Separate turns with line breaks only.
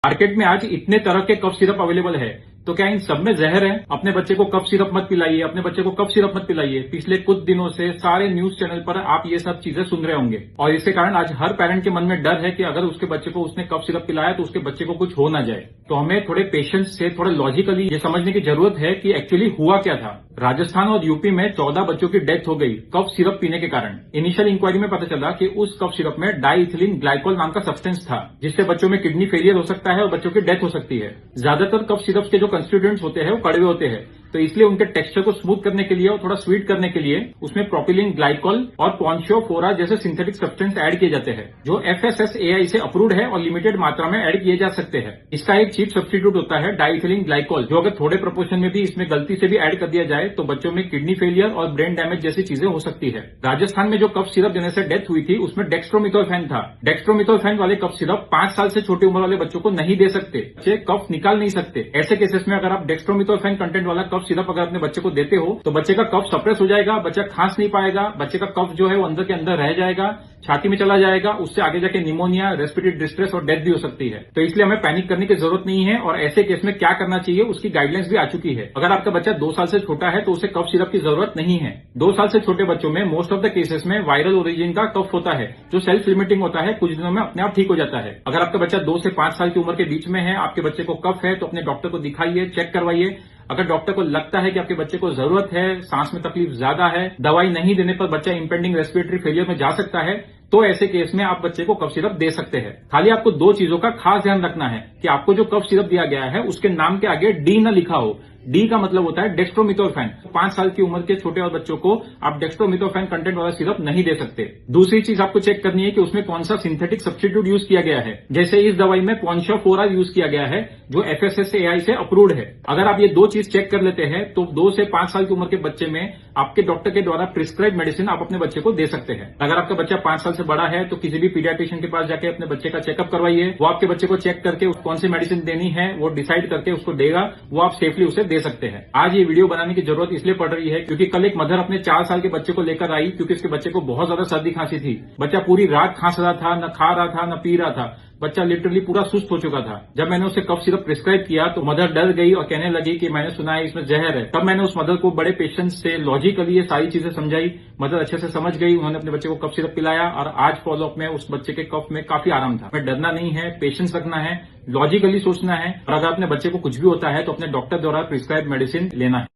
Market में आज इतने तरह के कफ सिरप अवेलेबल है, तो क्या इन सब में जहर है? अपने बच्चे को कफ सिरप मत पिलाइए, अपने बच्चे को कफ सिरप मत पिलाइए। पिछले कुछ दिनों से सारे न्यूज चैनल पर आप ये सब चीजें सुन रहे होंगे और इसके कारण आज हर पेरेंट के मन में डर है कि अगर उसके बच्चे को उसने कफ सिरप पिलाया तो उसके बच्चे को कुछ हो ना जाए। तो हमें थोड़े पेशेंस से थोड़े लॉजिकली ये समझने की जरूरत है कि एक्चुअली हुआ क्या था। राजस्थान और यूपी में 14 बच्चों की डेथ हो गई कफ सिरप पीने के कारण। इनिशियल इंक्वायरी में पता चला कि उस कफ सिरप में डाइइथिलीन ग्लाइकोल नाम का सब्सटेंस था, जिससे बच्चों में किडनी फेलियर हो सकता है और बच्चों की डेथ हो सकती है। ज्यादातर कफ सिरप के जो कंस्टिट्यूएंट्स होते हैं वो कड़वे होते हैं, तो इसलिए उनके टेक्सचर को स्मूथ करने के लिए और थोड़ा स्वीट करने के लिए उसमें प्रोपिलीन ग्लाइकोल और पॉन्शियोफोरा जैसे सिंथेटिक सब्सटेंस ऐड किए जाते हैं, जो FSSAI से अप्रूव्ड है और लिमिटेड मात्रा में ऐड किए जा सकते हैं। इसका एक चीप सब्स्टिट्यूट होता है डाइइथिलीन ग्लाइकोल, जो अगर थोड़े प्रोपोर्शन में भी इसमें गलती से भी ऐड कर दिया जाए तो बच्चों में किडनी फेलियर और ब्रेन डैमेज जैसी चीजें हो सकती है। राजस्थान में जो कफ सिरप देने से डेथ हुई थी उसमें डेक्स्ट्रोमिथोफेन था। डेक्स्ट्रोमिथोफेन वाले कफ सिरप 5 साल से छोटी उम्र वाले बच्चों को नहीं दे सकते, बच्चे कफ निकाल नहीं सकते। ऐसे केसेस में अगर आप डेक्स्ट्रोमिथोफेन कंटेंट वाला कफ सिरप अगर अपने बच्चे को देते हो तो बच्चे का कफ सप्रेस हो जाएगा, बच्चा खांस नहीं पाएगा, बच्चे का कफ जो है वो अंदर के अंदर रह जाएगा, छाती में चला जाएगा, उससे आगे जाके निमोनिया, रेस्पिरेटरी डिस्ट्रेस और डेथ भी हो सकती है। तो इसलिए हमें पैनिक करने की जरूरत नहीं है और ऐसे केस में क्या करना चाहिए उसकी गाइडलाइंस भी आ चुकी है। अगर आपका बच्चा 2 साल से छोटा है तो उसे कफ सिरप की जरूरत नहीं है। 2 साल से छोटे बच्चों में मोस्ट ऑफ द केसेस में वायरल ओरिजिन का कफ होता है, जो सेल्फ लिमिटिंग होता है, कुछ दिनों में अपने आप ठीक हो जाता है। अगर आपका बच्चा 2 से 5 साल की उम्र के बीच में है, आपके बच्चे को कफ है, तो अपने डॉक्टर को दिखाइए, चेक करवाइए। अगर डॉक्टर को लगता है कि आपके बच्चे को जरूरत है, सांस में तकलीफ ज्यादा है, दवाई नहीं देने पर बच्चा इंपेंडिंग रेस्पिरेटरी फेलियर में जा सकता है, तो ऐसे केस में आप बच्चे को कफ सिरप दे सकते हैं। खाली आपको 2 चीजों का खास ध्यान रखना है कि आपको जो कफ सिरप दिया गया है उसके नाम के आगे डी न लिखा हो। डी का मतलब होता है डेक्स्ट्रोमिथोफेन। 5 साल की उम्र के छोटे और बच्चों को आप डेक्स्ट्रोमिथोफेन कंटेंट वाला सिरप नहीं दे सकते। दूसरी चीज आपको चेक करनी है कि उसमें कौन सा सिंथेटिक सब्स्टिट्यूट यूज किया गया है। जैसे इस दवाई में पॉन्शियोफोरा यूज किया गया है, जो FSSAI से अप्रूव्ड है। अगर आप ये 2 चीज चेक कर लेते हैं तो 2 से 5 साल की उम्र के बच्चे में आपके डॉक्टर के द्वारा प्रिस्क्राइब मेडिसिन आप अपने बच्चे को दे सकते हैं। अगर आपका बच्चा 5 साल से बड़ा है तो किसी भी पीडियाट्रिशियन के पास जाके अपने बच्चे का चेकअप करवाइए। वो आपके बच्चे को चेक करके कौन सी मेडिसिन देनी है वो डिसाइड करके उसको देगा, वो आप सेफली उसे दे सकते हैं। आज ये वीडियो बनाने की जरूरत इसलिए पड़ रही है क्योंकि कल एक मदर अपने 4 साल के बच्चे को लेकर आई, क्योंकि उसके बच्चे को बहुत ज्यादा सर्दी खांसी थी। बच्चा पूरी रात खांस रहा था, न खा रहा था, न पी रहा था। बच्चा लिटरली पूरा सुस्त हो चुका था। जब मैंने उसे कफ सिरप प्रिस्क्राइब किया तो मदर डर गई और कहने लगी कि मैंने सुना है इसमें जहर है। तब मैंने उस मदर को बड़े पेशेंस से लॉजिकली ये सारी चीजें समझाई। मदर अच्छे से समझ गई, उन्होंने अपने बच्चे को कफ सिरप पिलाया और आज फॉलोअप में उस बच्चे के कफ में काफी आराम था। हमें डरना नहीं है, पेशेंस रखना है, लॉजिकली सोचना है और अगर अपने बच्चे को कुछ भी होता है तो अपने डॉक्टर द्वारा प्रिस्क्राइब मेडिसिन लेना है।